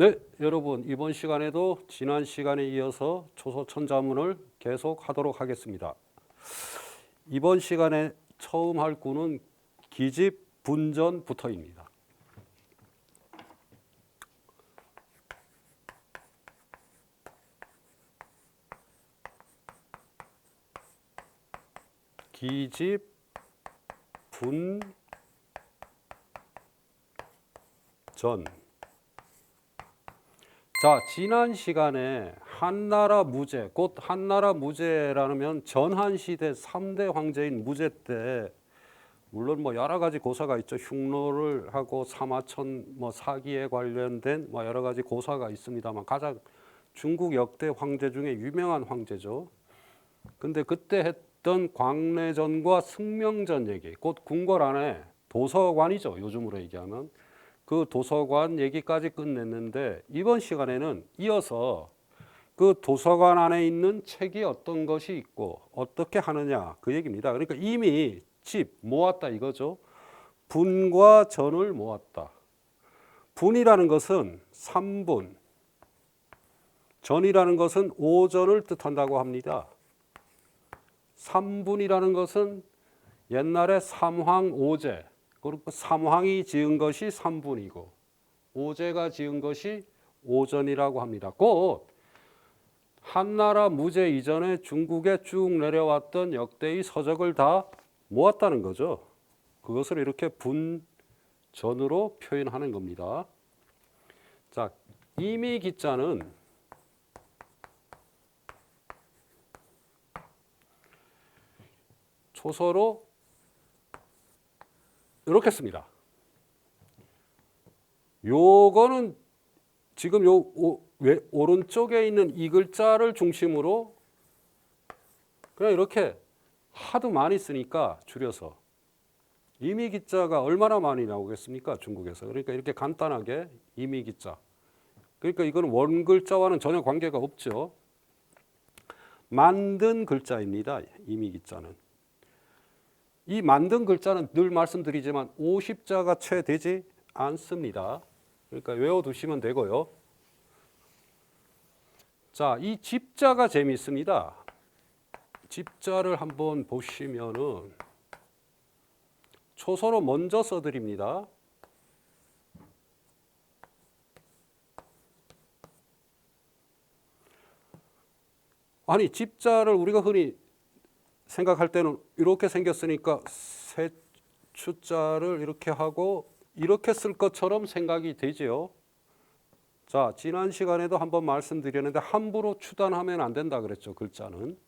네, 여러분 이번 시간에도 지난 시간에 이어서 초소천자문을 계속 하도록 하겠습니다. 이번 시간에 처음 할 구는 기집분전부터입니다. 기집분전. 자, 지난 시간에 한나라 무제, 곧 한나라 무제라면 전한시대 3대 황제인 무제 때 물론 뭐 여러 가지 고사가 있죠. 흉노를 하고 사마천 뭐 사기에 관련된 뭐 여러 가지 고사가 있습니다만 가장 중국 역대 황제 중에 유명한 황제죠. 근데 그때 했던 광래전과 승명전 얘기, 곧 궁궐 안에 도서관이죠. 요즘으로 얘기하면. 그 도서관 얘기까지 끝냈는데 이번 시간에는 이어서 그 도서관 안에 있는 책이 어떤 것이 있고 어떻게 하느냐 그 얘기입니다. 그러니까 이미 집 모았다 이거죠. 분과 전을 모았다. 분이라는 것은 3분, 전이라는 것은 오전을 뜻한다고 합니다. 3분이라는 것은 옛날에 삼황오제, 그리고 삼황이 지은 것이 3분이고 오제가 지은 것이 오전이라고 합니다. 곧 한나라 무제 이전에 중국에 쭉 내려왔던 역대의 서적을 다 모았다는 거죠. 그것을 이렇게 분전으로 표현하는 겁니다. 자, 이미기자는 초서로 이렇게 씁니다. 요거는 지금 오른쪽에 있는 이 글자를 중심으로 그냥 이렇게 하도 많이 쓰니까 줄여서 이미기자가 얼마나 많이 나오겠습니까? 중국에서. 그러니까 이렇게 간단하게 이미기자. 그러니까 이건 원글자와는 전혀 관계가 없죠. 만든 글자입니다. 이미기자는. 이 만든 글자는 늘 말씀드리지만 50자가 채 되지 않습니다. 그러니까 외워두시면 되고요. 자, 이 집자가 재미있습니다. 집자를 한번 보시면은 초서로 먼저 써드립니다. 아니, 집자를 우리가 흔히 생각할 때는 이렇게 생겼으니까 세추자를 이렇게 하고 이렇게 쓸 것처럼 생각이 되지요. 자, 지난 시간에도 한번 말씀드렸는데 함부로 추단하면 안 된다 그랬죠. 글자는.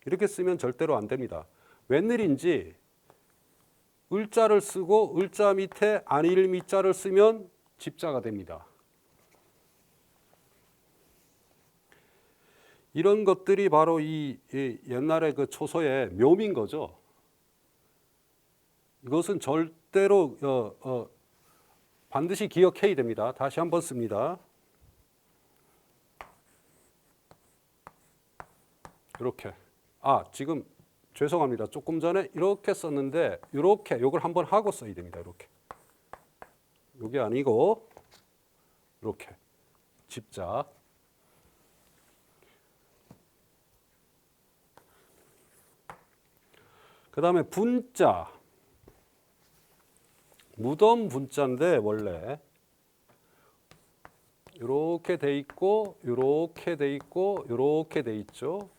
이렇게 쓰면 절대로 안 됩니다. 웬일인지 을자를 쓰고 을자 밑에 안일미자를 쓰면 집자가 됩니다. 이런 것들이 바로 이 옛날에 그 초서의 묘미인 거죠. 이것은 절대로 반드시 기억해야 됩니다. 다시 한번 씁니다. 이렇게. 지금 죄송합니다. 조금 전에 이렇게 썼는데 이렇게 이걸 한번 하고 써야 됩니다. 이렇게. 이게 아니고 이렇게 집자. 그 다음에 분자. 무덤 분자인데 원래 이렇게 돼 있고 이렇게 돼 있고 이렇게 돼 있죠.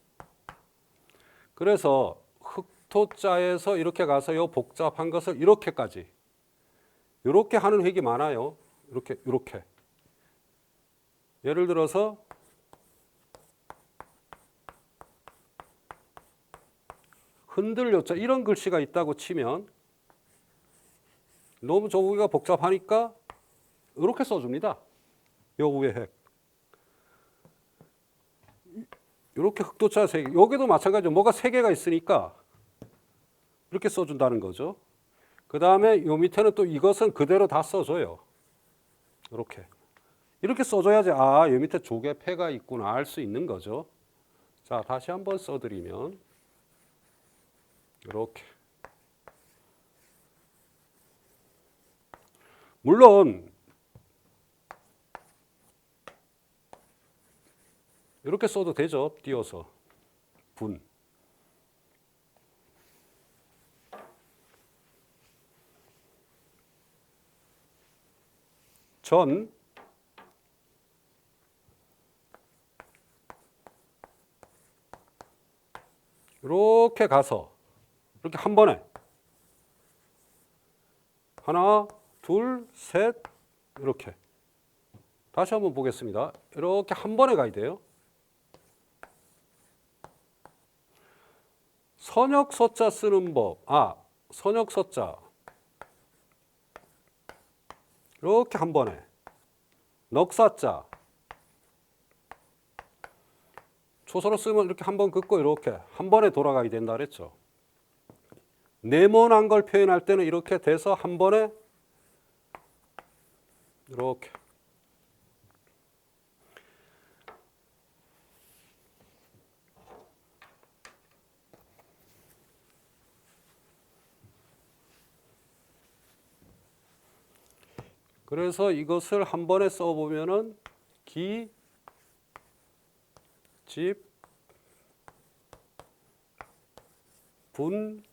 그래서 흑토자에서 이렇게 가서 요 복잡한 것을 이렇게까지 이렇게 하는 획이 많아요. 이렇게 예를 들어서 흔들요자 이런 글씨가 있다고 치면 너무 저기가 복잡하니까 이렇게 써줍니다. 요 위에 획. 이렇게 흑도자 3개. 여기도 마찬가지로 뭐가 3개가 있으니까 이렇게 써준다는 거죠. 그 다음에 요 밑에는 또 이것은 그대로 다 써줘요. 이렇게 써줘야지 요 밑에 조개 패가 있구나 알 수 있는 거죠. 자, 다시 한번 써드리면 이렇게. 물론 이렇게 써도 되죠. 띄어서. 분. 전. 이렇게 가서 이렇게 한 번에 하나, 둘, 셋 이렇게 다시 한번 보겠습니다. 이렇게 한 번에 가야 돼요. 선역서자 쓰는 법. 선역서자 이렇게 한 번에. 넉사자 초서로 쓰면 이렇게 한 번 긋고 이렇게 한 번에 돌아가야 된다 그랬죠. 네모난 걸 표현할 때는 이렇게 돼서 한 번에 이렇게. 그래서 이것을 한 번에 써보면은 기, 집, 분,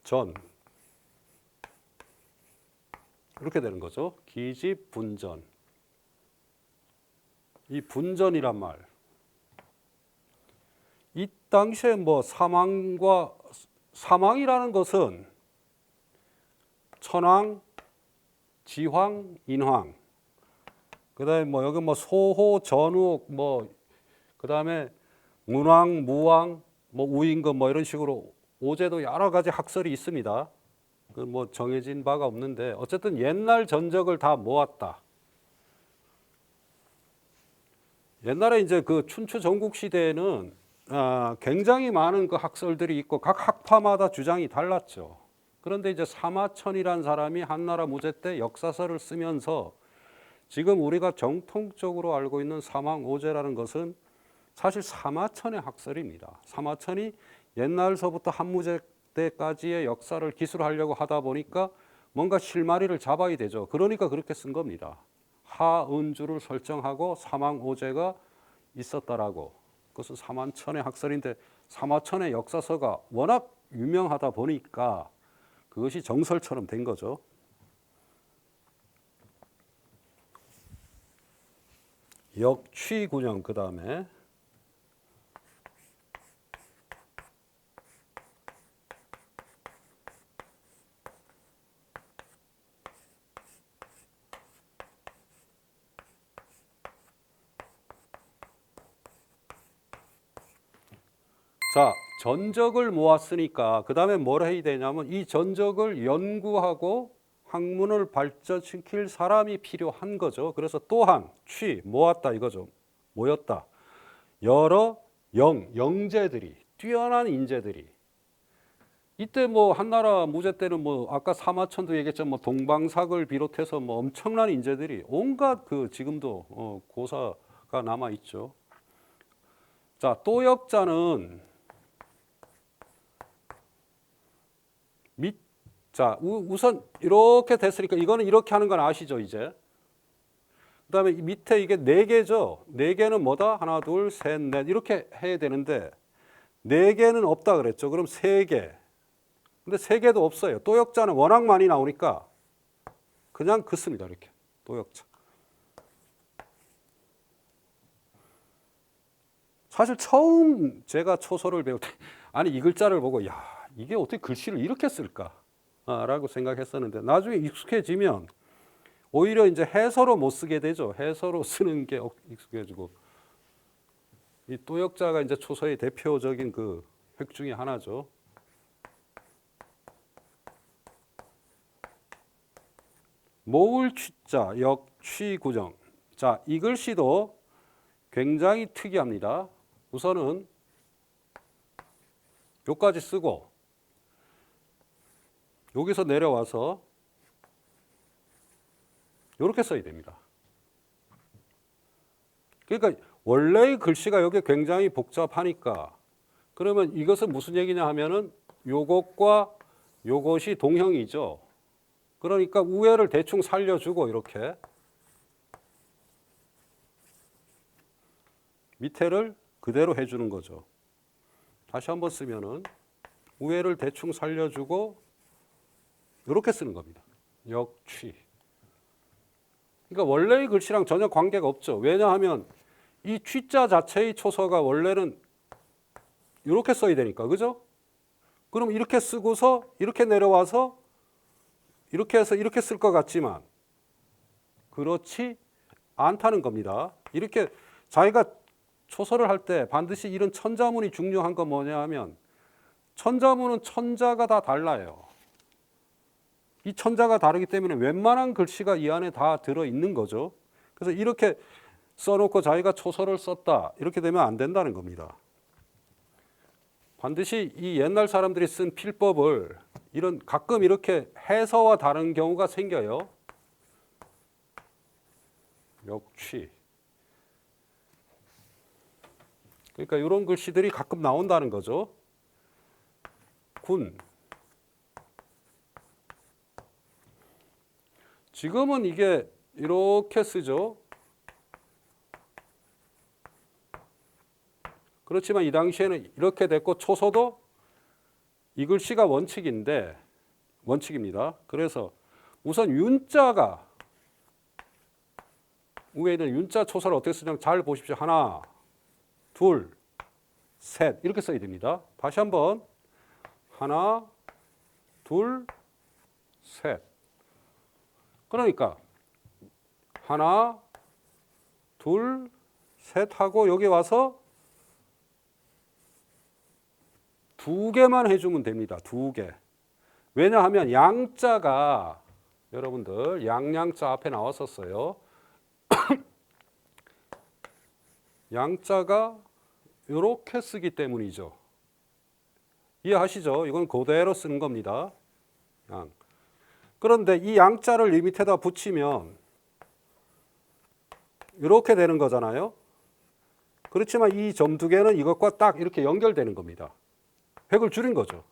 전 이렇게 되는 거죠. 기집, 분전. 이 분전이란 말. 이 당시에 뭐 사망이라는 것은 천황, 지황, 인황. 그다음에 뭐 여기 뭐 소호, 전욱, 뭐 그다음에 문왕, 무왕, 뭐 우임금 뭐 이런 식으로 오제도 여러 가지 학설이 있습니다. 그 뭐 정해진 바가 없는데 어쨌든 옛날 전적을 다 모았다. 옛날에 이제 그 춘추 전국 시대에는 굉장히 많은 그 학설들이 있고 각 학파마다 주장이 달랐죠. 그런데 이제 사마천이라는 사람이 한나라 무제 때 역사서를 쓰면서 지금 우리가 정통적으로 알고 있는 사망오제라는 것은 사실 사마천의 학설입니다. 사마천이 옛날서부터 한무제 때까지의 역사를 기술하려고 하다 보니까 뭔가 실마리를 잡아야 되죠. 그러니까 그렇게 쓴 겁니다. 하은주를 설정하고 사망오제가 있었다라고. 그것은 사마천의 학설인데 사마천의 역사서가 워낙 유명하다 보니까 그것이 정설처럼 된 거죠. 역취군형 그 다음에 자, 전적을 모았으니까 그 다음에 뭘 해야 되냐면 이 전적을 연구하고 학문을 발전시킬 사람이 필요한 거죠. 그래서 또한 모았다 이거죠. 모였다. 여러 영재들이 뛰어난 인재들이 이때 뭐 한나라 무제 때는 뭐 아까 사마천도 얘기했지만 뭐 동방삭을 비롯해서 뭐 엄청난 인재들이 온갖 그 지금도 고사가 남아 있죠. 자, 또역자는 우선 이렇게 됐으니까 이거는 이렇게 하는 건 아시죠, 이제? 그다음에 밑에 이게 네 개죠. 네 개는 뭐다? 하나, 둘, 셋, 넷 이렇게 해야 되는데 네 개는 없다 그랬죠. 그럼 세 개. 근데 세 개도 없어요. 또역자는 워낙 많이 나오니까 그냥 긋습니다. 이렇게 또역자. 사실 처음 제가 초서를 배울 때 아니 이 글자를 보고 야 이게 어떻게 글씨를 이렇게 쓸까라고 생각했었는데 나중에 익숙해지면 오히려 이제 해서로 못 쓰게 되죠. 해서로 쓰는 게 익숙해지고 이 또역자가 이제 초서의 대표적인 그 획 중에 하나죠. 모을 취자 역취구정. 자, 이 글씨도 굉장히 특이합니다. 우선은 여기까지 쓰고 여기서 내려와서 이렇게 써야 됩니다. 그러니까 원래의 글씨가 여기 굉장히 복잡하니까 그러면 이것은 무슨 얘기냐 하면은 요것과 요것이 동형이죠. 그러니까 우회를 대충 살려주고 이렇게 밑에를 그대로 해주는 거죠. 다시 한번 쓰면은 우회를 대충 살려주고 이렇게 쓰는 겁니다. 역취. 그러니까 원래의 글씨랑 전혀 관계가 없죠. 왜냐하면 이 취자 자체의 초서가 원래는 이렇게 써야 되니까, 그죠? 그럼 이렇게 쓰고서 이렇게 내려와서 이렇게 해서 이렇게 쓸 것 같지만 그렇지 않다는 겁니다. 이렇게 자기가 초서를 할 때 반드시 이런 천자문이 중요한 건 뭐냐 하면 천자문은 천자가 다 달라요. 이 천자가 다르기 때문에 웬만한 글씨가 이 안에 다 들어있는 거죠. 그래서 이렇게 써놓고 자기가 초서를 썼다 이렇게 되면 안 된다는 겁니다. 반드시 이 옛날 사람들이 쓴 필법을 이런 가끔 이렇게 해서와 다른 경우가 생겨요. 역취. 그러니까 이런 글씨들이 가끔 나온다는 거죠. 군. 지금은 이게 이렇게 쓰죠. 그렇지만 이 당시에는 이렇게 됐고 초서도 이 글씨가 원칙입니다. 그래서 우선 윤자가 위에 있는 윤자 초서를 어떻게 쓰냐면 잘 보십시오. 하나, 둘, 셋 이렇게 써야 됩니다. 다시 한번 하나, 둘, 셋. 그러니까 하나, 둘, 셋 하고 여기 와서 두 개만 해주면 됩니다. 두 개. 왜냐하면 양자가 여러분들 양양자 앞에 나왔었어요. 양자가 이렇게 쓰기 때문이죠. 이해하시죠? 이건 그대로 쓰는 겁니다. 양. 그런데 이 양자를 이 밑에다 붙이면 이렇게 되는 거잖아요. 그렇지만 이 점 두 개는 이것과 딱 이렇게 연결되는 겁니다. 획을 줄인 거죠.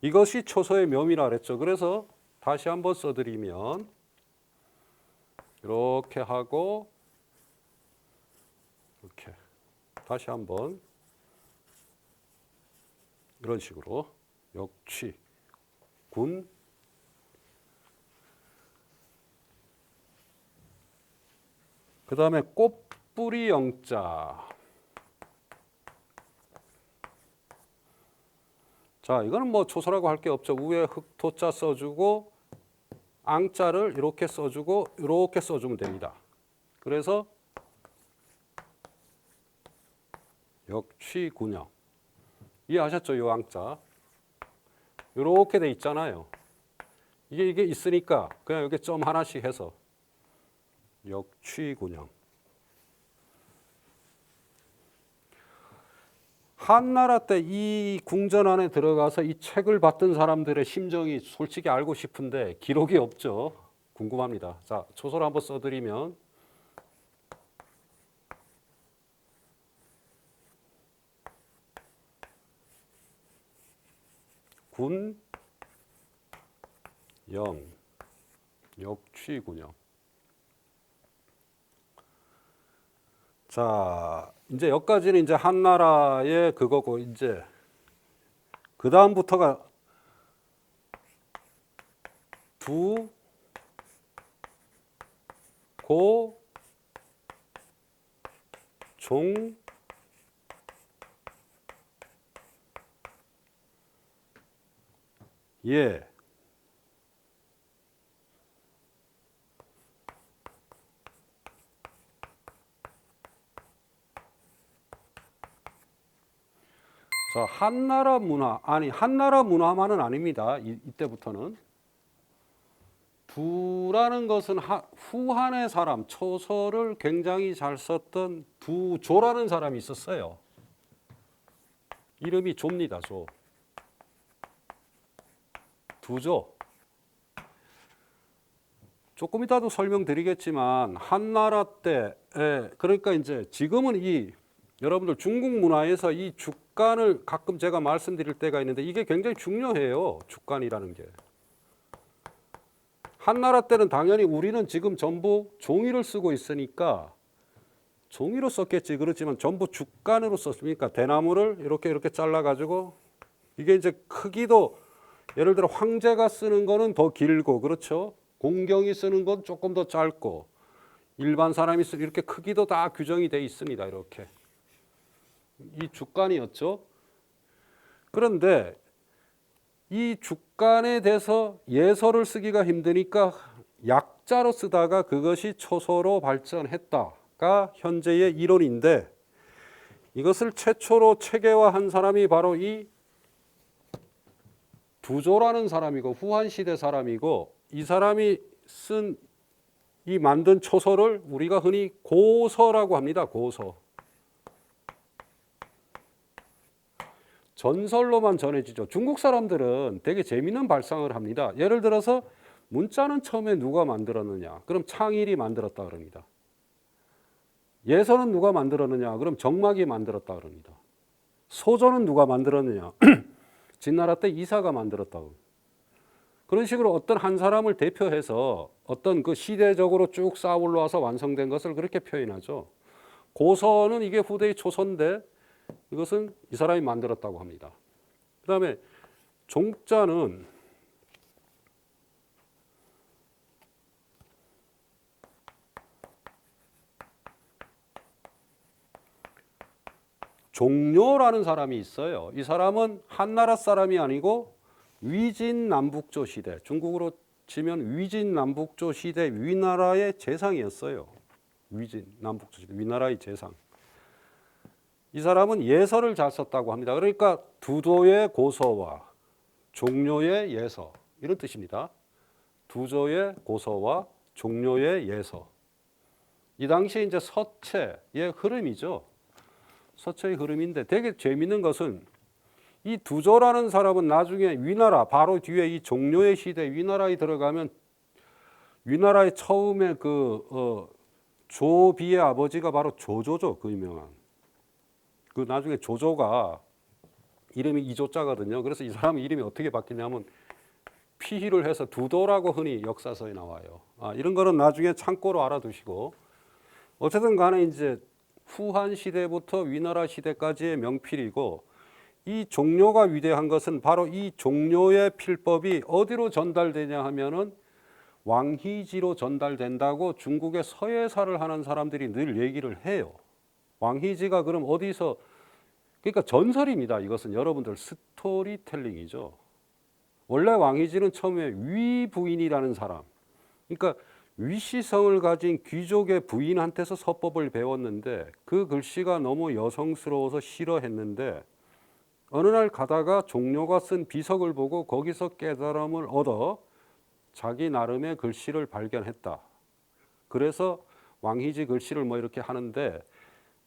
이것이 초서의 묘미라 그랬죠. 그래서 다시 한번 써드리면 이렇게 하고 이렇게 다시 한번 이런 식으로 역취, 군, 그 다음에 꽃뿌리 영자. 자, 이거는 뭐 초서라고 할 게 없죠. 위에 흑토자 써주고 앙자를 이렇게 써주고 이렇게 써주면 됩니다. 그래서 역취군역. 이해하셨죠? 이 앙자. 이렇게 돼 있잖아요. 이게 있으니까 그냥 이렇게 점 하나씩 해서 역취군역. 한나라 때 이 궁전 안에 들어가서 이 책을 봤던 사람들의 심정이 솔직히 알고 싶은데 기록이 없죠. 궁금합니다. 자, 초서를 한번 써드리면 군, 영, 역취군역. 자, 이제 여기까지는 이제 한나라의 그거고 이제 그 다음부터가 두, 고, 종, 예. 자, 한나라 문화, 아니 한나라 문화만은 아닙니다. 이때부터는 두라는 것은 후한의 사람, 초서를 굉장히 잘 썼던 두조라는 사람이 있었어요. 이름이 조입니다. 조. 두조. 조금 이따도 설명드리겠지만 한나라 때, 그러니까 이제 지금은 여러분들 중국 문화에서 이 주간을 가끔 제가 말씀드릴 때가 있는데 이게 굉장히 중요해요. 주간이라는 게. 한나라 때는 당연히 우리는 지금 전부 종이를 쓰고 있으니까 종이로 썼겠지. 그렇지만 전부 죽간으로 썼으니까 대나무를 이렇게 잘라가지고 이게 이제 크기도 예를 들어 황제가 쓰는 거는 더 길고 그렇죠. 공경이 쓰는 건 조금 더 짧고 일반 사람이 쓰는 이렇게 크기도 다 규정이 돼 있습니다. 이렇게 이 죽간이었죠. 그런데 이 죽간에 대해서 예서를 쓰기가 힘드니까 약자로 쓰다가 그것이 초서로 발전했다가 현재의 이론인데 이것을 최초로 체계화한 사람이 바로 이 두조라는 사람이고 후한시대 사람이고 이 사람이 쓴 이 만든 초서를 우리가 흔히 고서라고 합니다. 고서. 전설로만 전해지죠. 중국 사람들은 되게 재미있는 발상을 합니다. 예를 들어서 문자는 처음에 누가 만들었느냐? 그럼 창일이 만들었다 그럽니다. 예서는 누가 만들었느냐? 그럼 정막이 만들었다 그럽니다. 소조는 누가 만들었느냐? 진나라 때 이사가 만들었다고. 그런 식으로 어떤 한 사람을 대표해서 어떤 그 시대적으로 쭉 쌓아 올라와서 완성된 것을 그렇게 표현하죠. 고서는 이게 후대의 초서인데 이것은 이 사람이 만들었다고 합니다. 그 다음에 종자는 종료라는 사람이 있어요. 이 사람은 한나라 사람이 아니고 위진남북조 시대, 중국으로 치면 위진남북조 시대 위나라의 재상이었어요. 위진남북조 시대 위나라의 재상. 이 사람은 예서를 잘 썼다고 합니다. 그러니까 두조의 고서와 종료의 예서 이런 뜻입니다. 두조의 고서와 종료의 예서. 이 당시에 이제 서체의 흐름이죠. 서체의 흐름인데 되게 재미있는 것은 이 두조라는 사람은 나중에 위나라 바로 뒤에 이 종료의 시대 위나라에 들어가면 위나라의 처음에 조비의 아버지가 바로 조조죠. 그 유명한. 그 나중에 조조가 이름이 이조자거든요. 그래서 이 사람 이름이 어떻게 바뀌냐면 피희를 해서 두도라고 흔히 역사서에 나와요. 이런 거는 나중에 참고로 알아두시고 어쨌든 간에 이제 후한 시대부터 위나라 시대까지의 명필이고 이 종료가 위대한 것은 바로 이 종료의 필법이 어디로 전달되냐 하면은 왕희지로 전달된다고 중국의 서예사를 하는 사람들이 늘 얘기를 해요. 왕희지가 그럼 어디서 그러니까 전설입니다. 이것은 여러분들 스토리텔링이죠. 원래 왕희지는 처음에 위 부인이라는 사람, 그러니까 위시성을 가진 귀족의 부인한테서 서법을 배웠는데 그 글씨가 너무 여성스러워서 싫어했는데 어느 날 가다가 종료가 쓴 비석을 보고 거기서 깨달음을 얻어 자기 나름의 글씨를 발견했다. 그래서 왕희지 글씨를 뭐 이렇게 하는데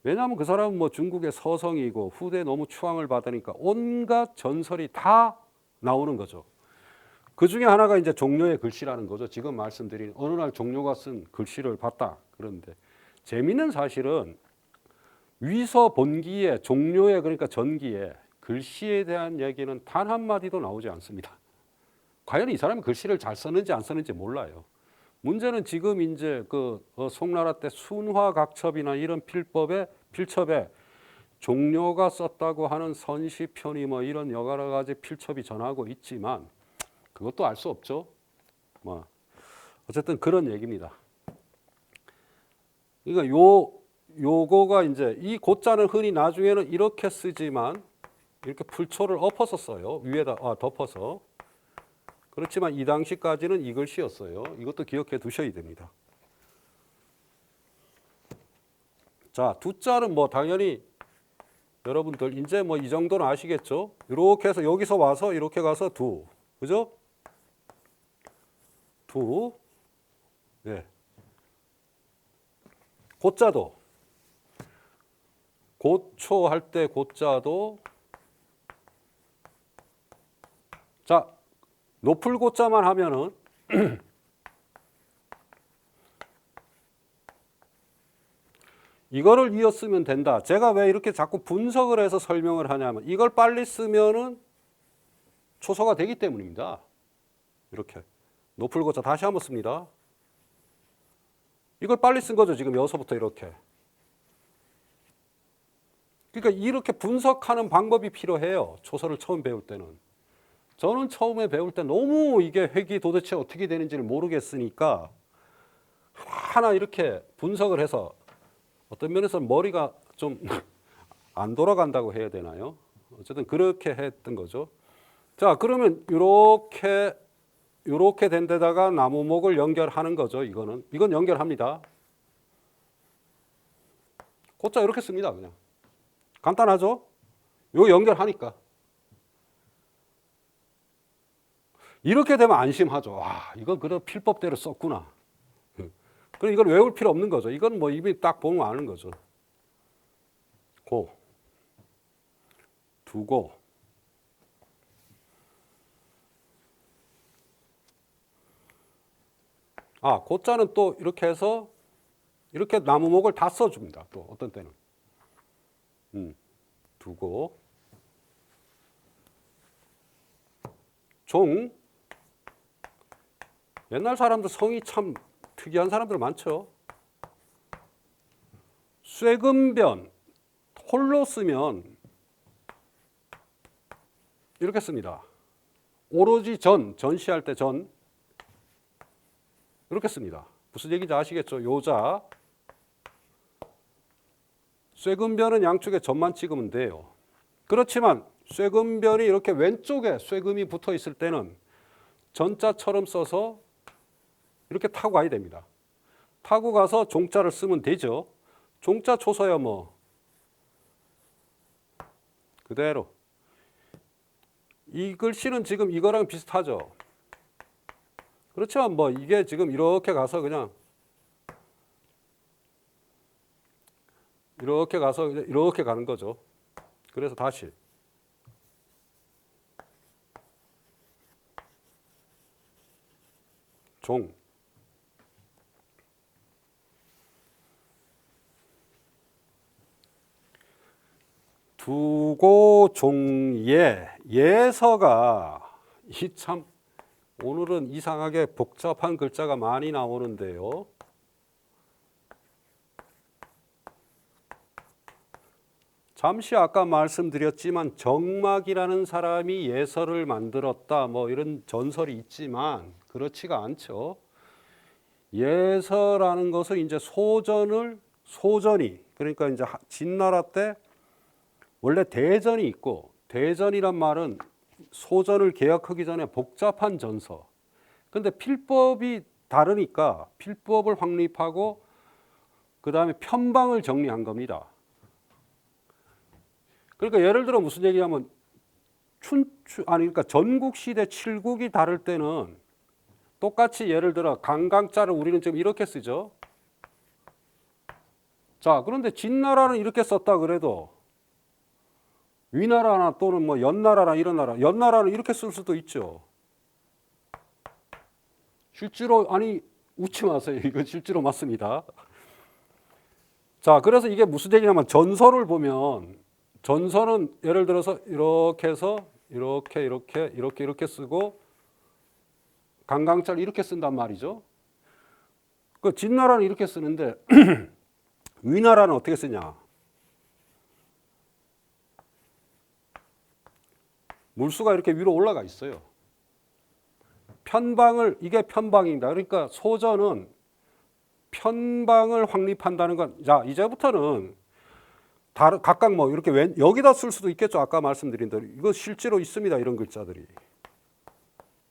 왜냐하면 그 사람은 뭐 중국의 서성이고 후대에 너무 추앙을 받으니까 온갖 전설이 다 나오는 거죠. 그 중에 하나가 이제 종료의 글씨라는 거죠. 지금 말씀드린 어느 날 종료가 쓴 글씨를 봤다. 그런데 재미있는 사실은 위서 본기에 종료의 그러니까 전기에 글씨에 대한 얘기는 단 한마디도 나오지 않습니다. 과연 이 사람이 글씨를 잘 썼는지 안 썼는지 몰라요. 문제는 지금 이제 송나라 때 순화각첩이나 이런 필첩에 종료가 썼다고 하는 선시편이 뭐 이런 여러 가지 필첩이 전하고 있지만 그것도 알 수 없죠. 뭐 어쨌든 그런 얘기입니다. 그러니까 요거가 이제 이 고자는 흔히 나중에는 이렇게 쓰지만 이렇게 풀초를 엎어서 써요. 위에다 덮어서. 그렇지만 이 당시까지는 이 글씨였어요. 이것도 기억해 두셔야 됩니다. 자, 두자는 뭐 당연히 여러분들 이제 뭐 이 정도는 아시겠죠? 이렇게 해서 여기서 와서 이렇게 가서 두. 그죠? 두. 네. 고자도 고초 할 때 고자도 자, 높을 고자만 하면은 이거를 이어 쓰면 된다. 제가 왜 이렇게 자꾸 분석을 해서 설명을 하냐면 이걸 빨리 쓰면은 초소가 되기 때문입니다. 이렇게 높을 고자 다시 한번 씁니다. 이걸 빨리 쓴 거죠. 지금 여기서부터 이렇게. 그러니까 이렇게 분석하는 방법이 필요해요. 초서를 처음 배울 때는. 저는 처음에 배울 때 너무 이게 획이 도대체 어떻게 되는지를 모르겠으니까 하나 이렇게 분석을 해서 어떤 면에서 머리가 좀 안 돌아간다고 해야 되나요? 어쨌든 그렇게 했던 거죠. 자, 그러면 이렇게 된 데다가 나무목을 연결하는 거죠. 이건 연결합니다. 곧자 이렇게 씁니다. 그냥 간단하죠? 이거 연결하니까 이렇게 되면 안심하죠. 와, 이건 그래도 필법대로 썼구나. 그럼 이걸 외울 필요 없는 거죠. 이건 뭐 이미 딱 보면 아는 거죠. 두고 고자는 또 이렇게 해서 이렇게 나무목을 다 써줍니다. 또 어떤 때는 두고 종. 옛날 사람들 성이 참 특이한 사람들 많죠. 쇠금변 홀로 쓰면 이렇게 씁니다. 오로지 전시할 때 전 이렇게 씁니다. 무슨 얘기인지 아시겠죠? 요자. 쇠금변은 양쪽에 전만 찍으면 돼요. 그렇지만 쇠금변이 이렇게 왼쪽에 쇠금이 붙어 있을 때는 전자처럼 써서 이렇게 타고 가야 됩니다. 타고 가서 종자를 쓰면 되죠. 종자 초서야 뭐 그대로. 이 글씨는 지금 이거랑 비슷하죠. 그렇지만 뭐 이게 지금 이렇게 가서 그냥 이렇게 가서 이렇게 가는 거죠. 그래서 다시 종. 두고 종예. 예서가 이 참 오늘은 이상하게 복잡한 글자가 많이 나오는데요. 잠시 아까 말씀드렸지만 정막이라는 사람이 예서를 만들었다 뭐 이런 전설이 있지만 그렇지가 않죠. 예서라는 것은 이제 소전이 그러니까 이제 진나라 때 원래 대전이 있고 대전이란 말은 소전을 개혁하기 전에 복잡한 전서. 근데 필법이 다르니까 필법을 확립하고 그 다음에 편방을 정리한 겁니다. 그러니까 예를 들어 무슨 얘기냐면 그러니까 전국 시대 칠국이 다를 때는 똑같이 예를 들어 강강자를 우리는 지금 이렇게 쓰죠. 자, 그런데 진나라는 이렇게 썼다 그래도 위나라나 또는 뭐 연나라나 이런 나라, 연나라는 이렇게 쓸 수도 있죠. 실제로 웃지 마세요. 이거 실제로 맞습니다. 자, 그래서 이게 무슨 얘기냐면 전서를 보면 전서는 예를 들어서 이렇게 해서 이렇게 쓰고 강강자를 이렇게 쓴단 말이죠. 그 진나라는 이렇게 쓰는데 위나라는 어떻게 쓰냐? 물수가 이렇게 위로 올라가 있어요. 이게 편방입니다. 그러니까 소전은 편방을 확립한다는 건, 자, 이제부터는 각각 뭐 이렇게 여기다 쓸 수도 있겠죠. 아까 말씀드린 대로. 이거 실제로 있습니다. 이런 글자들이.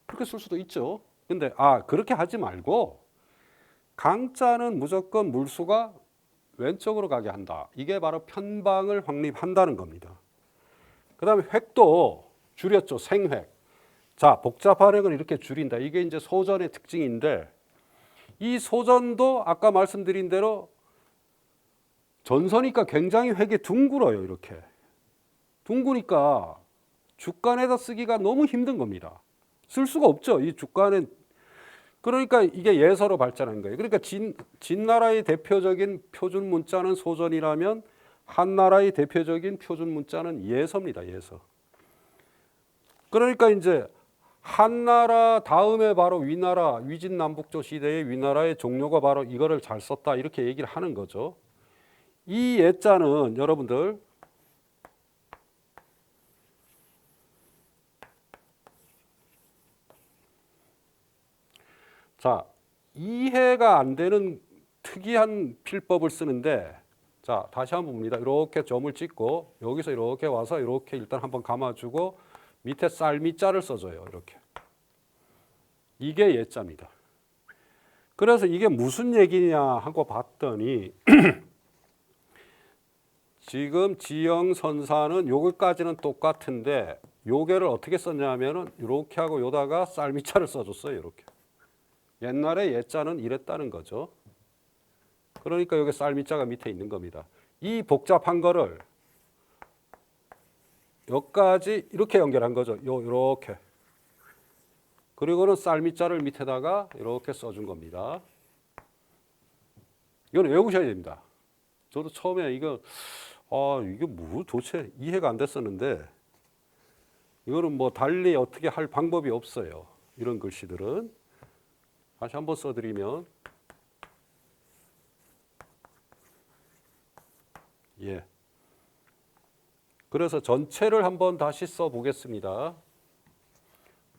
그렇게 쓸 수도 있죠. 근데, 그렇게 하지 말고, 강자는 무조건 물수가 왼쪽으로 가게 한다. 이게 바로 편방을 확립한다는 겁니다. 그 다음에 획도 줄였죠. 생획. 자, 복잡한 획은 이렇게 줄인다. 이게 이제 소전의 특징인데, 이 소전도 아까 말씀드린 대로 전서니까 굉장히 획이 둥글어요. 이렇게. 둥그니까 주간에다 쓰기가 너무 힘든 겁니다. 쓸 수가 없죠. 이 주간은. 그러니까 이게 예서로 발전한 거예요. 그러니까 진나라의 대표적인 표준 문자는 소전이라면 한나라의 대표적인 표준 문자는 예서입니다. 예서. 그러니까 이제 한나라 다음에 바로 위나라, 위진남북조 시대의 위나라의 종료가 바로 이거를 잘 썼다 이렇게 얘기를 하는 거죠. 이 예자는 여러분들 자, 이해가 안 되는 특이한 필법을 쓰는데 자, 다시 한번 봅니다. 이렇게 점을 찍고 여기서 이렇게 와서 이렇게 일단 한번 감아주고 밑에 쌀미자를 써줘요. 이렇게. 이게 예자입니다. 그래서 이게 무슨 얘기냐 하고 봤더니 지금 지형선사는 요거까지는 똑같은데 요게를 어떻게 썼냐면은 이렇게 하고 요다가 쌀미자를 써줬어요. 이렇게. 옛날에 예자는 이랬다는 거죠. 그러니까 여기 쌀미자가 밑에 있는 겁니다. 이 복잡한 거를 여기까지 이렇게 연결한 거죠. 요렇게. 그리고는 쌀미자를 밑에다가 이렇게 써준 겁니다. 이건 외우셔야 됩니다. 저도 처음에 이게 뭐 도대체 이해가 안 됐었는데 이거는 뭐 달리 어떻게 할 방법이 없어요. 이런 글씨들은. 다시 한번 써드리면 예. 그래서 전체를 한번 다시 써보겠습니다.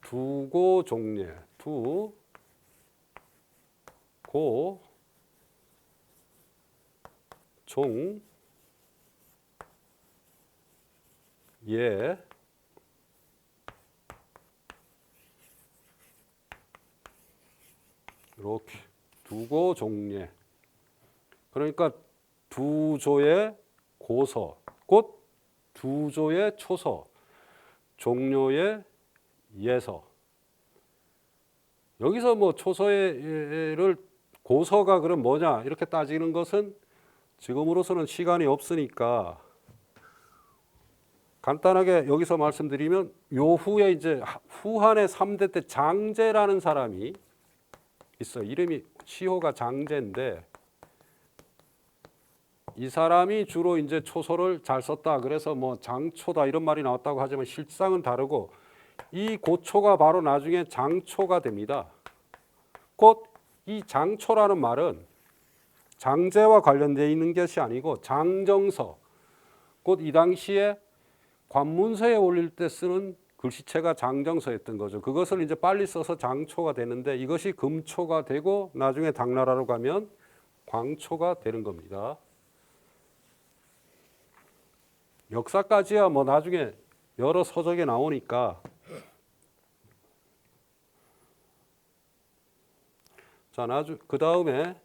두고 종례, 두, 고, 종, 예, 이렇게 두고 종례. 그러니까 두조의 고서, 곧 두조의 초서, 종료의 예서. 여기서 뭐 초서를 고서가 그럼 뭐냐 이렇게 따지는 것은 지금으로서는 시간이 없으니까 간단하게 여기서 말씀드리면 요 후에 이제 후한의 3대 때 장제라는 사람이 있어요. 이름이 시호가 장제인데 이 사람이 주로 이제 초서를 잘 썼다. 그래서 뭐 장초다 이런 말이 나왔다고 하지만 실상은 다르고 이 고초가 바로 나중에 장초가 됩니다. 곧 이 장초라는 말은 장제와 관련되어 있는 것이 아니고 장정서, 곧 이 당시에 관문서에 올릴 때 쓰는 글씨체가 장정서였던 거죠. 그것을 이제 빨리 써서 장초가 되는데 이것이 금초가 되고 나중에 당나라로 가면 광초가 되는 겁니다. 역사까지야 뭐 나중에 여러 서적에 나오니까. 자, 그 다음에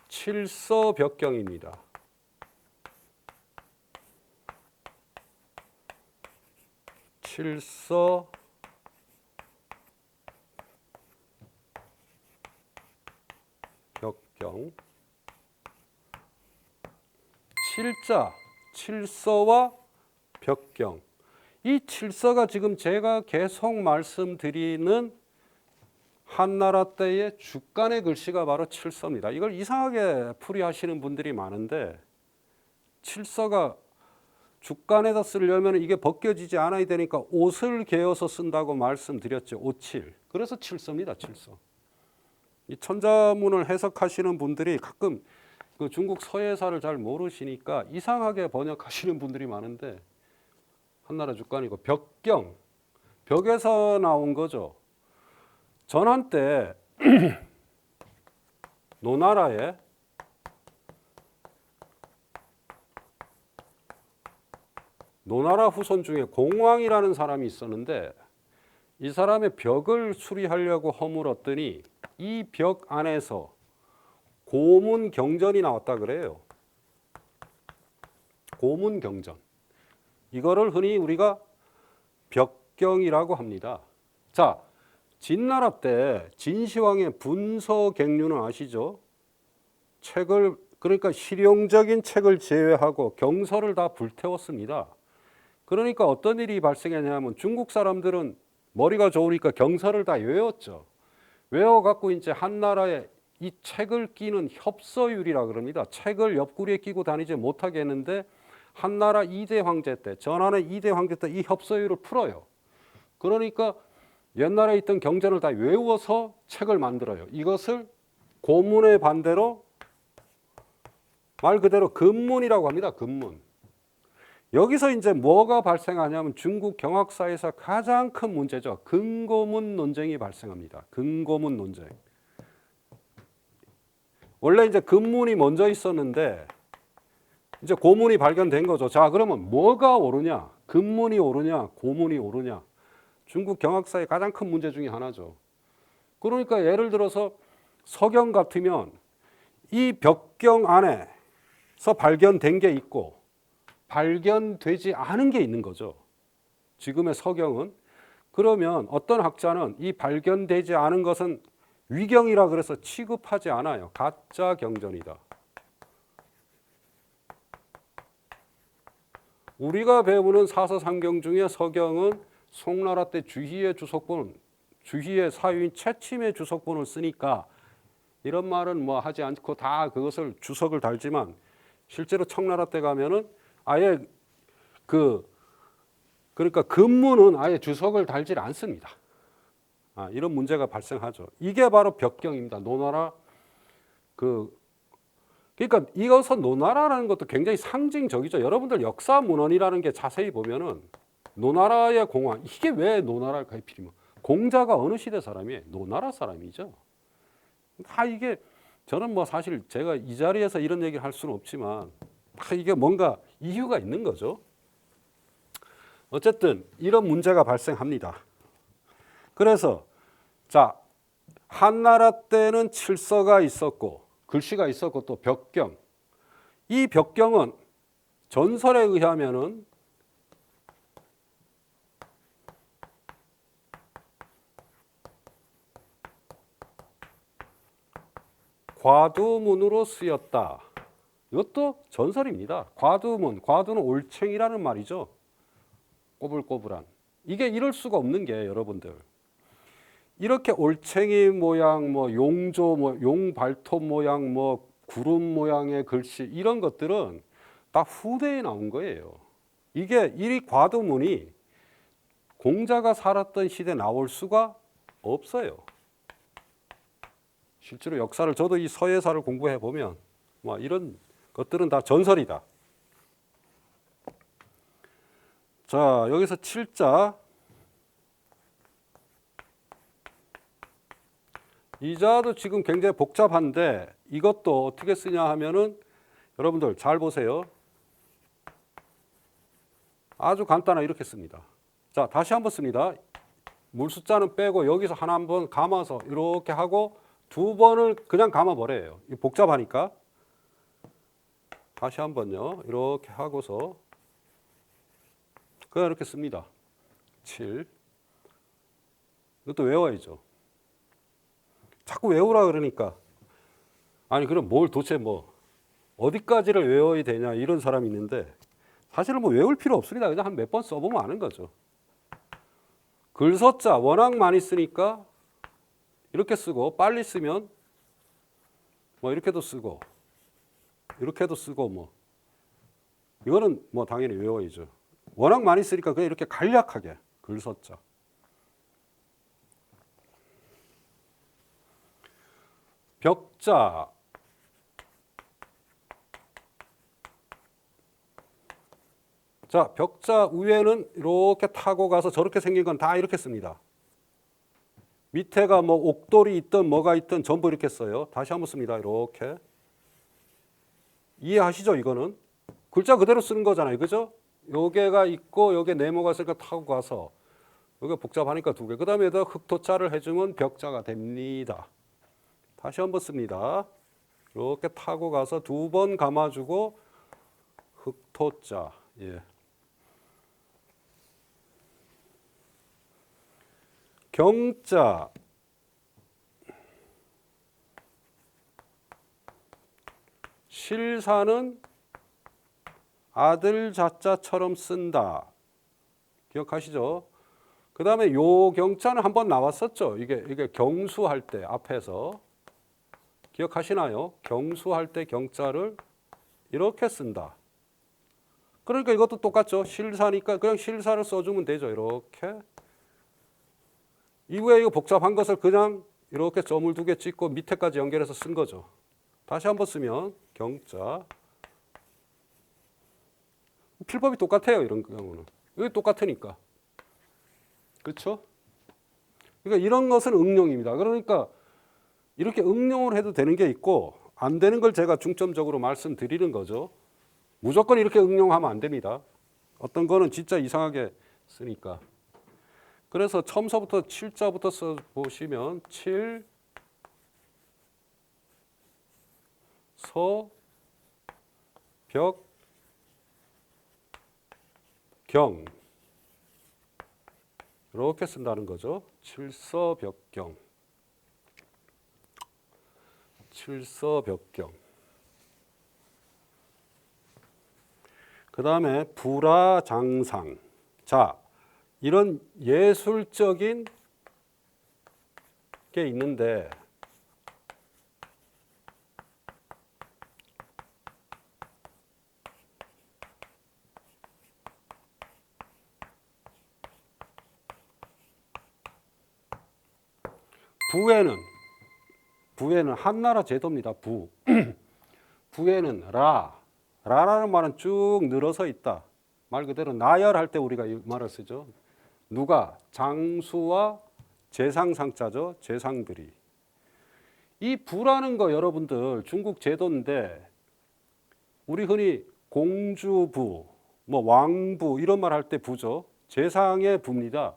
칠서벽경입니다. 칠서벽경. 칠자, 칠서와 벽경. 이 칠서가 지금 제가 계속 말씀드리는 한나라 때의 주간의 글씨가 바로 칠서입니다. 이걸 이상하게 풀이하시는 분들이 많은데 칠서가 주간에다 쓰려면 이게 벗겨지지 않아야 되니까 옷을 개어서 쓴다고 말씀드렸죠. 오칠. 그래서 칠서입니다. 칠서. 이 천자문을 해석하시는 분들이 가끔 그 중국 서예사를 잘 모르시니까 이상하게 번역하시는 분들이 많은데 한나라 주간이고 벽경. 벽에서 나온 거죠. 전한 때 노나라에 노나라 후손 중에 공왕이라는 사람이 있었는데 이 사람의 벽을 수리하려고 허물었더니 이 벽 안에서 고문경전이 나왔다 그래요. 고문경전. 이거를 흔히 우리가 벽경이라고 합니다. 자, 진나라 때 진시황의 분서갱류는 아시죠? 책을 그러니까 실용적인 책을 제외하고 경서를 다 불태웠습니다. 그러니까 어떤 일이 발생했냐면 중국 사람들은 머리가 좋으니까 경서를 다 외웠죠. 외워갖고 이제 한나라에 이 책을 끼는 협서율이라 그럽니다. 책을 옆구리에 끼고 다니지 못하게 했는데 한나라 2대 황제 때, 전하의 2대 황제 때 이 협서율을 풀어요. 그러니까 옛날에 있던 경전을 다 외워서 책을 만들어요. 이것을 고문의 반대로 말 그대로 근문이라고 합니다. 근문. 여기서 이제 뭐가 발생하냐면 중국 경학사에서 가장 큰 문제죠. 근고문 논쟁이 발생합니다. 근고문 논쟁. 원래 이제 근문이 먼저 있었는데 이제 고문이 발견된 거죠. 자, 그러면 뭐가 옳으냐? 근문이 옳으냐? 고문이 옳으냐? 중국 경학사의 가장 큰 문제 중에 하나죠. 그러니까 예를 들어서 서경 같으면 이 벽경 안에서 발견된 게 있고 발견되지 않은 게 있는 거죠. 지금의 서경은. 그러면 어떤 학자는 이 발견되지 않은 것은 위경이라 그래서 취급하지 않아요. 가짜 경전이다. 우리가 배우는 사서삼경 중에 서경은 송나라 때 주희의 주석본, 주희의 사유인 채침의 주석본을 쓰니까 이런 말은 뭐 하지 않고 다 그것을 주석을 달지만 실제로 청나라 때 가면은 아예 그러니까 근문은 아예 주석을 달질 않습니다. 이런 문제가 발생하죠. 이게 바로 벽경입니다. 노나라 그러니까 이것은 노나라라는 것도 굉장히 상징적이죠. 여러분들 역사 문헌이라는 게 자세히 보면은 노나라의 공황, 이게 왜 노나라일까 하필이면 공자가 어느 시대 사람이에요? 노나라 사람이죠. 이게 저는 뭐 사실 제가 이 자리에서 이런 얘기를 할 수는 없지만 이게 뭔가 이유가 있는 거죠. 어쨌든 이런 문제가 발생합니다. 그래서 자, 한나라 때는 칠서가 있었고 글씨가 있었고 또 벽경. 이 벽경은 전설에 의하면은 과두문으로 쓰였다. 이것도 전설입니다. 과두문, 과두는 올챙이라는 말이죠. 꼬불꼬불한. 이게 이럴 수가 없는 게 여러분들. 이렇게 올챙이 모양, 뭐 용조, 뭐 용발톱 모양, 뭐 구름 모양의 글씨 이런 것들은 다 후대에 나온 거예요. 이게 이 과두문이 공자가 살았던 시대에 나올 수가 없어요. 실제로 역사를 저도 이 서예사를 공부해 보면 뭐 이런 것들은 다 전설이다. 자, 여기서 7자. 이 자도 지금 굉장히 복잡한데 이것도 어떻게 쓰냐 하면은 여러분들 잘 보세요. 아주 간단하게 이렇게 씁니다. 자, 다시 한번 씁니다. 물숫자는 빼고 여기서 하나 한번 감아서 이렇게 하고 두 번을 그냥 감아버려요. 복잡하니까. 다시 한번요. 이렇게 하고서 그냥 이렇게 씁니다. 7. 이것도 외워야죠. 자꾸 외우라 그러니까 아니 그럼 뭘 도대체 뭐 어디까지를 외워야 되냐 이런 사람이 있는데 사실은 뭐 외울 필요 없습니다. 그냥 한 몇 번 써보면 아는 거죠. 글서자 워낙 많이 쓰니까 이렇게 쓰고 빨리 쓰면 뭐 이렇게도 쓰고 이렇게도 쓰고 뭐 이거는 뭐 당연히 외워야죠. 워낙 많이 쓰니까 그냥 이렇게 간략하게 글서자. 벽자. 자, 벽자 위에는 이렇게 타고 가서 저렇게 생긴 건 다 이렇게 씁니다. 밑에가 뭐 옥돌이 있든 뭐가 있든 전부 이렇게 써요. 다시 한번 씁니다. 이렇게. 이해하시죠? 이거는 글자 그대로 쓰는 거잖아요. 그죠? 요게가 있고 요게 네모가 있으니까 타고 가서 요게 복잡하니까 두 개. 그 다음에 여기다 흑토자를 해주면 벽자가 됩니다. 다시 한번 씁니다. 이렇게 타고 가서 두 번 감아주고 흑토자. 예. 경자. 실사는 아들 자자처럼 쓴다. 기억하시죠? 그 다음에 요 경자는 한번 나왔었죠. 이게 경수할 때 앞에서. 기억하시나요? 경수할 때 경자를 이렇게 쓴다. 그러니까 이것도 똑같죠. 실사니까 그냥 실사를 써주면 되죠. 이렇게. 이후에 이거 복잡한 것을 그냥 이렇게 점을 2개 찍고 밑에까지 연결해서 쓴 거죠. 다시 한번 쓰면 경자. 필법이 똑같아요. 이런 경우는. 이게 똑같으니까. 그렇죠? 그러니까 이런 것은 응용입니다. 그러니까 이렇게 응용을 해도 되는 게 있고 안 되는 걸 제가 중점적으로 말씀드리는 거죠. 무조건 이렇게 응용하면 안 됩니다. 어떤 거는 진짜 이상하게 쓰니까. 그래서 처음서부터 7자부터 써보시면 7, 서, 벽, 경 이렇게 쓴다는 거죠. 칠서벽경. 칠서벽경. 그 다음에 불화장상. 자, 이런 예술적인 게 있는데 부에는 한나라 제도입니다. 부에는 라라는 말은 쭉 늘어서 있다. 말 그대로 나열할 때 우리가 이 말을 쓰죠. 누가? 장수와 재상상자죠. 재상들이. 이 부라는 거 여러분들 중국 제도인데 우리 흔히 공주부, 뭐 왕부 이런 말 할 때 부죠. 재상의 부입니다.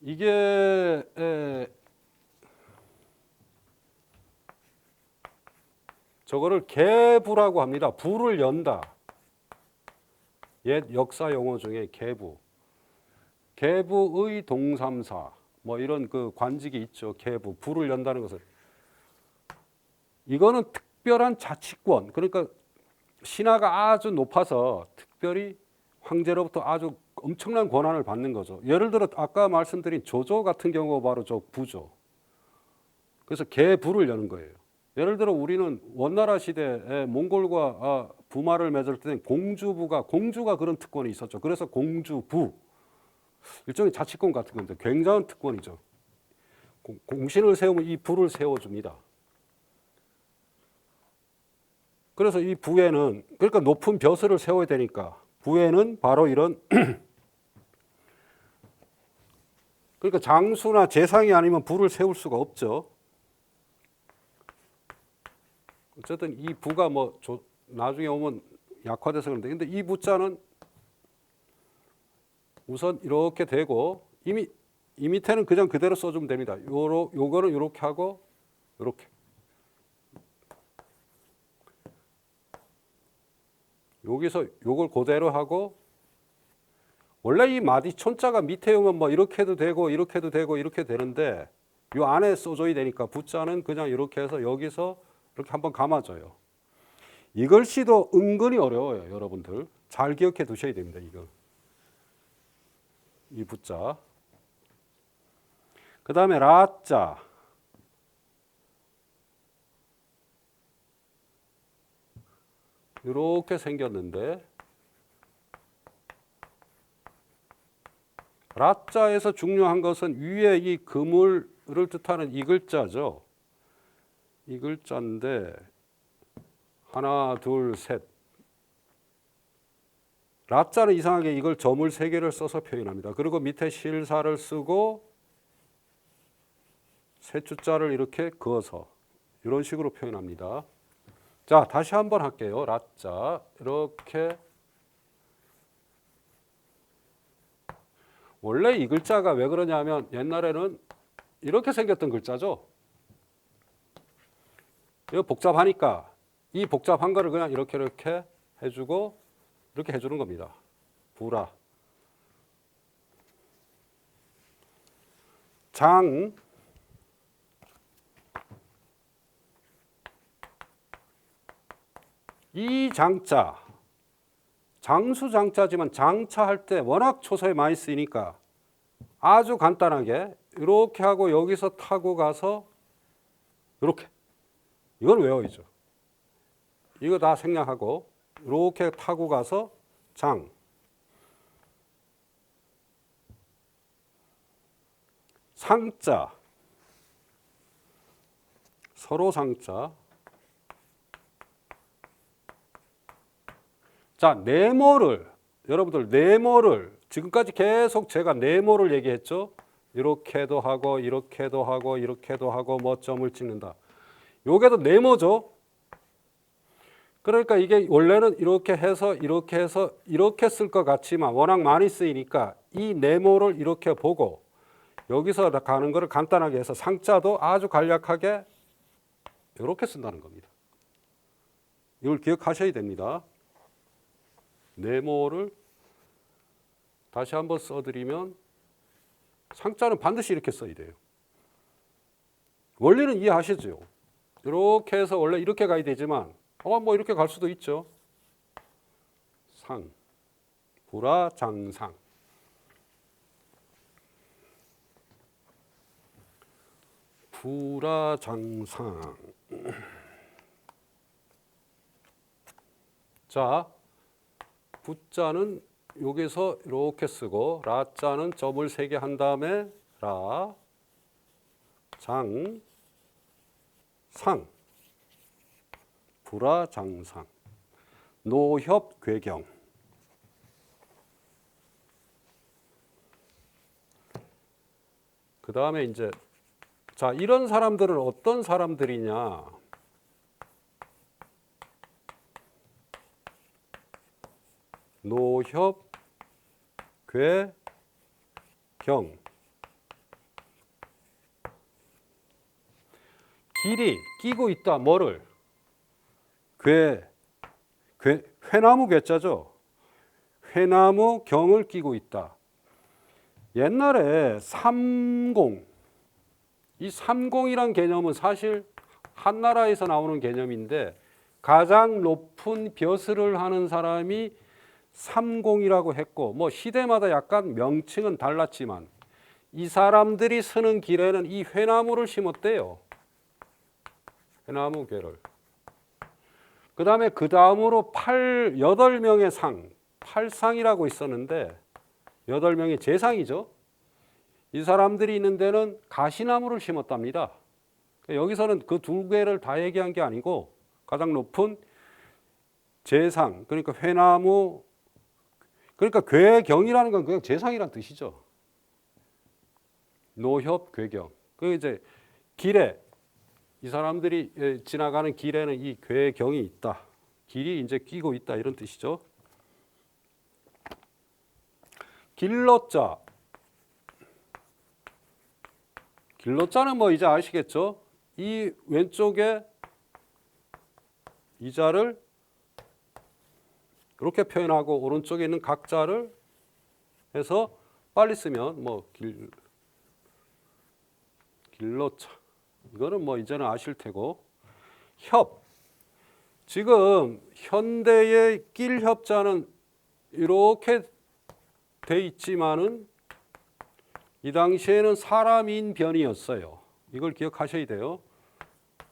이게 저거를 계부라고 합니다. 부를 연다. 옛 역사 용어 중에 계부. 계부의 동삼사. 뭐 이런 그 관직이 있죠. 계부. 부를 연다는 것은. 이거는 특별한 자치권. 그러니까 신하가 아주 높아서 특별히 황제로부터 아주 엄청난 권한을 받는 거죠. 예를 들어 아까 말씀드린 조조 같은 경우가 바로 저 부죠. 그래서 계부를 여는 거예요. 예를 들어 우리는 원나라 시대에 몽골과 부마를 맺을 때 공주가 그런 특권이 있었죠. 그래서 공주부. 일종의 자치권 같은 건데 굉장한 특권이죠. 공신을 세우면 이 부를 세워줍니다. 그래서 이 부에는 그러니까 높은 벼슬을 세워야 되니까 부에는 바로 이런 그러니까 장수나 재상이 아니면 부를 세울 수가 없죠. 어쨌든 이 부가 뭐 나중에 오면 약화돼서 그런데 근데 이 부자는 우선 이렇게 되고 이 밑에는 그냥 그대로 써주면 됩니다. 요거는 이렇게 하고 이렇게 여기서 요걸 그대로 하고 원래 이 마디 촌자가 밑에 오면 뭐 이렇게 해도 되고 이렇게 해도 되고 이렇게 되는데 요 안에 써줘야 되니까 부자는 그냥 이렇게 해서 여기서 이렇게 한번 감아줘요. 이 글씨도 은근히 어려워요. 여러분들 잘 기억해 두셔야 됩니다. 이거 이 부자. 그 다음에 라자. 이렇게 생겼는데 라자에서 중요한 것은 위에 이 그물을 뜻하는 이 글자죠. 이 글자인데 하나, 둘, 셋. 라자는 이상하게 이걸 점을 3개를 써서 표현합니다. 그리고 밑에 실사를 쓰고 셋주자를 이렇게 그어서 이런 식으로 표현합니다. 자, 다시 한번 할게요. 라자 이렇게 원래 이 글자가 왜 그러냐면 옛날에는 이렇게 생겼던 글자죠. 이거 복잡하니까 이 복잡한 거를 그냥 이렇게 해주고 이렇게 해주는 겁니다. 부라. 장. 이 장자. 장수 장자지만 장차 할 때 워낙 초소에 많이 쓰이니까 아주 간단하게 이렇게 하고 여기서 타고 가서 이렇게 이걸 외워야죠. 이거 다 생략하고 이렇게 타고 가서 장. 상자, 서로 상자. 자, 네모를, 여러분들 네모를 지금까지 계속 제가 네모를 얘기했죠. 이렇게도 하고 이렇게도 하고 이렇게도 하고 뭐 점을 찍는다. 요게도 네모죠. 그러니까 이게 원래는 이렇게 해서 이렇게 쓸 것 같지만 워낙 많이 쓰이니까 이 네모를 이렇게 보고 여기서 가는 거를 간단하게 해서 상자도 아주 간략하게 이렇게 쓴다는 겁니다. 이걸 기억하셔야 됩니다. 네모를 다시 한번 써드리면 상자는 반드시 이렇게 써야 돼요. 원리는 이해하시죠? 이렇게 해서 원래 이렇게 가야 되지만 뭐 이렇게 갈 수도 있죠. 상, 불화장상. 불화장상. 자, 부자는 여기서 이렇게 쓰고 라자는 점을 3개 한 다음에 라, 장, 상, 불화장상, 노협괴경. 그 다음에 이제 자, 이런 사람들은 어떤 사람들이냐? 노협, 괴, 경. 길이 끼고 있다. 뭐를? 회나무 괴자죠. 회나무 경을 끼고 있다. 옛날에 삼공, 이 삼공이란 개념은 사실 한나라에서 나오는 개념인데 가장 높은 벼슬을 하는 사람이 삼공이라고 했고 뭐 시대마다 약간 명칭은 달랐지만 이 사람들이 서는 길에는 이 회나무를 심었대요. 회나무 괴를. 그 다음으로 8명의 상, 8상이라고 있었는데 8명의 제상이죠. 이 사람들이 있는 데는 가시나무를 심었답니다. 여기서는 그 2개를 다 얘기한 게 아니고 가장 높은 제상, 그러니까 회나무, 그러니까 괴경이라는 건 그냥 제상이란 뜻이죠. 노협, 괴경. 그 이제 길에 이 사람들이 지나가는 길에는 이 괴경이 있다. 길이 이제 끼고 있다 이런 뜻이죠. 길러자. 길러자는 뭐 이제 아시겠죠? 이 왼쪽에 이 자를 이렇게 표현하고 오른쪽에 있는 각 자를 해서 빨리 쓰면 뭐 길러자. 이거는 뭐 이제는 아실 테고. 협. 지금 현대의 길협자는 이렇게 돼 있지만은 이 당시에는 사람인 변이었어요. 이걸 기억하셔야 돼요.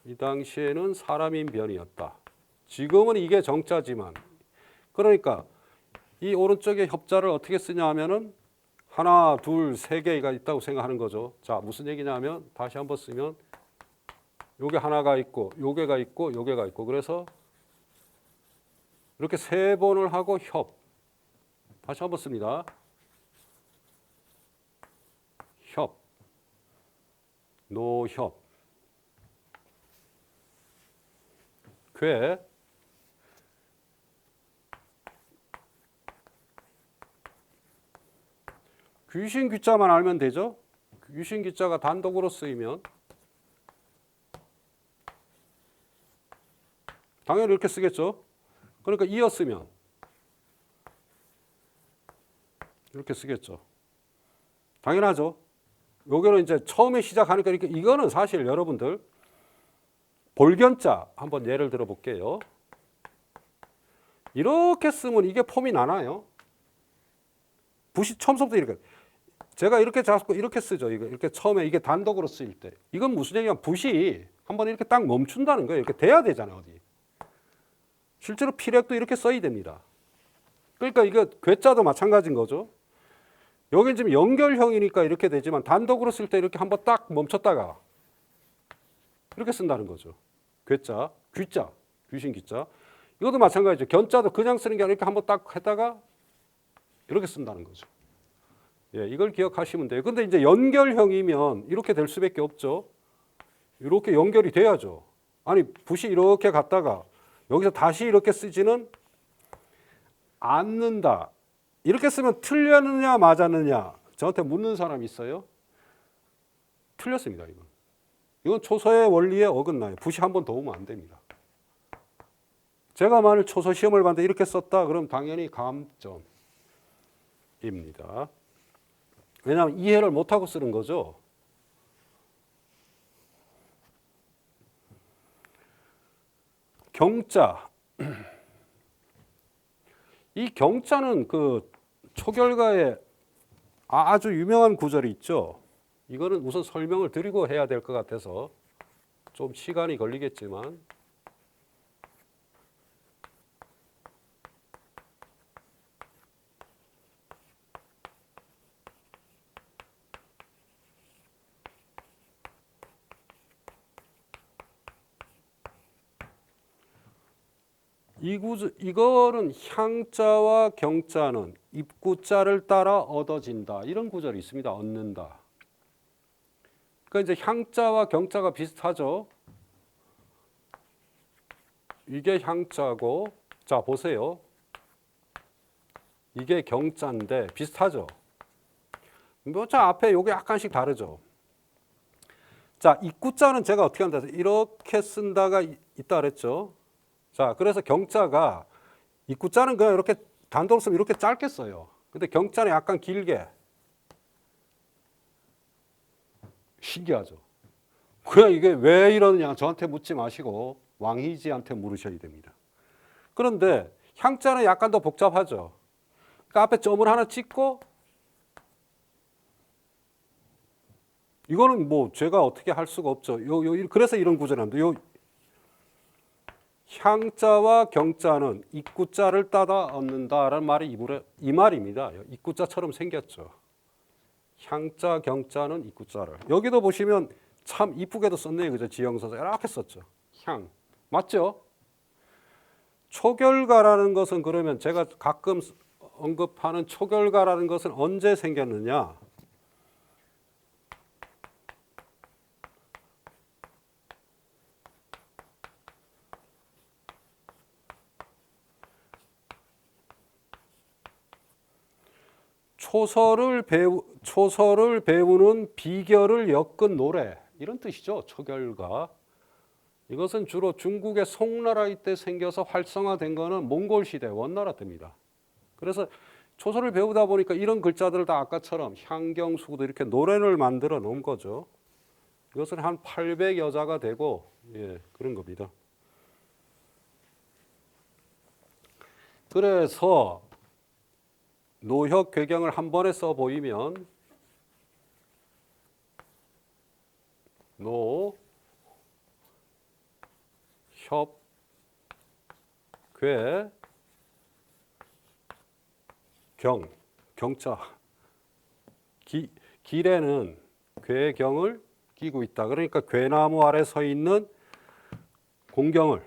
이 당시에는 사람인 변이었다. 지금은 이게 정자지만 그러니까 이 오른쪽에 협자를 어떻게 쓰냐 하면은 하나, 둘, 3개가 있다고 생각하는 거죠. 자, 무슨 얘기냐면 다시 한번 쓰면 요게 하나가 있고 요게가 있고 요게가 있고 그래서 이렇게 3번을 하고 협. 다시 한번 씁니다. 협, 노협, 괴, 귀신 귀자만 알면 되죠. 귀신 귀자가 단독으로 쓰이면 당연히 이렇게 쓰겠죠. 그러니까 이었으면 이렇게 쓰겠죠. 당연하죠. 요거는 이제 처음에 시작하니까 이거는 사실 여러분들 볼견자 한번 예를 들어 볼게요. 이렇게 쓰면 이게 폼이 나나요? 붓이 처음부터 이렇게 제가 이렇게 잡고 이렇게 쓰죠. 이렇게 처음에 이게 단독으로 쓰일 때 이건 무슨 얘기냐면 붓이 한번 이렇게 딱 멈춘다는 거예요. 이렇게 돼야 되잖아요. 어디 실제로 필획도 이렇게 써야 됩니다. 그러니까 이거 괴자도 마찬가지인 거죠. 여기 지금 연결형이니까 이렇게 되지만 단독으로 쓸 때 이렇게 한번 딱 멈췄다가 이렇게 쓴다는 거죠. 괴자, 귀자, 귀신 귀자. 이것도 마찬가지죠. 견자도 그냥 쓰는 게 아니라 이렇게 한번 딱 했다가 이렇게 쓴다는 거죠. 예, 이걸 기억하시면 돼요. 근데 이제 연결형이면 이렇게 될 수밖에 없죠. 이렇게 연결이 돼야죠. 아니, 붓이 이렇게 갔다가 여기서 다시 이렇게 쓰지는 않는다. 이렇게 쓰면 틀렸느냐 맞았느냐 저한테 묻는 사람이 있어요. 틀렸습니다. 이건 초서의 원리에 어긋나요. 붓이 한 번 더 오면 안 됩니다. 제가 만일 초서 시험을 봤는데 이렇게 썼다 그럼 당연히 감점입니다. 왜냐하면 이해를 못하고 쓰는 거죠. 경자. 이 경자는 그 초결가에 아주 유명한 구절이 있죠. 이거는 우선 설명을 드리고 해야 될 것 같아서 좀 시간이 걸리겠지만 이거는 향자와 경자는 입구자를 따라 얻어진다. 이런 구절이 있습니다. 얻는다. 그러니까 이제 향자와 경자가 비슷하죠. 이게 향자고, 자 보세요. 이게 경자인데 비슷하죠. 뭐 자 앞에 요게 약간씩 다르죠. 자 입구자는 제가 어떻게 한다? 이렇게 쓴다가 있다 그랬죠. 자, 그래서 경자가 입구자는 그냥 이렇게 단독으로 쓰면 이렇게 짧게 써요. 근데 경자는 약간 길게. 신기하죠. 그냥 이게 왜 이러느냐 저한테 묻지 마시고 왕희지한테 물으셔야 됩니다. 그런데 향자는 약간 더 복잡하죠. 그러니까 앞에 점을 하나 찍고 이거는 뭐 제가 어떻게 할 수가 없죠. 그래서 이런 구절이 나옵니다. 향자와 경자는 입구자를 따라 얻는다라는 말이 이 말입니다. 입구자처럼 생겼죠. 향자, 경자는 입구자를. 여기도 보시면 참 이쁘게도 썼네요. 그죠? 지형서서 이렇게 썼죠. 향. 맞죠? 초결가라는 것은 그러면 제가 가끔 언급하는 초결가라는 것은 언제 생겼느냐? 초서를 배우는 비결을 엮은 노래 이런 뜻이죠. 초결가. 이것은 주로 중국의 송나라 때 생겨서 활성화된 거는 몽골 시대 원나라 때입니다. 그래서 초서를 배우다 보니까 이런 글자들을 다 아까처럼 향경수도 이렇게 노래를 만들어 놓은 거죠. 이것은 한 800여 자가 되고 그런 겁니다. 그래서 노혁 괴경을 한 번에 써 보이면 노, 협, 괴, 경, 경자. 길에는 괴경을 끼고 있다. 그러니까 괴나무 아래 서 있는 공경을,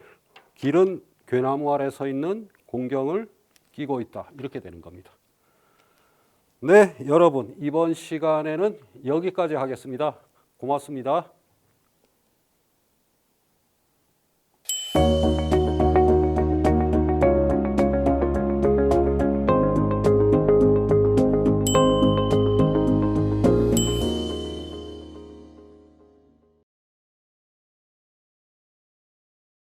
길은 괴나무 아래 서 있는 공경을 끼고 있다. 이렇게 되는 겁니다. 네, 여러분 이번 시간에는 여기까지 하겠습니다. 고맙습니다.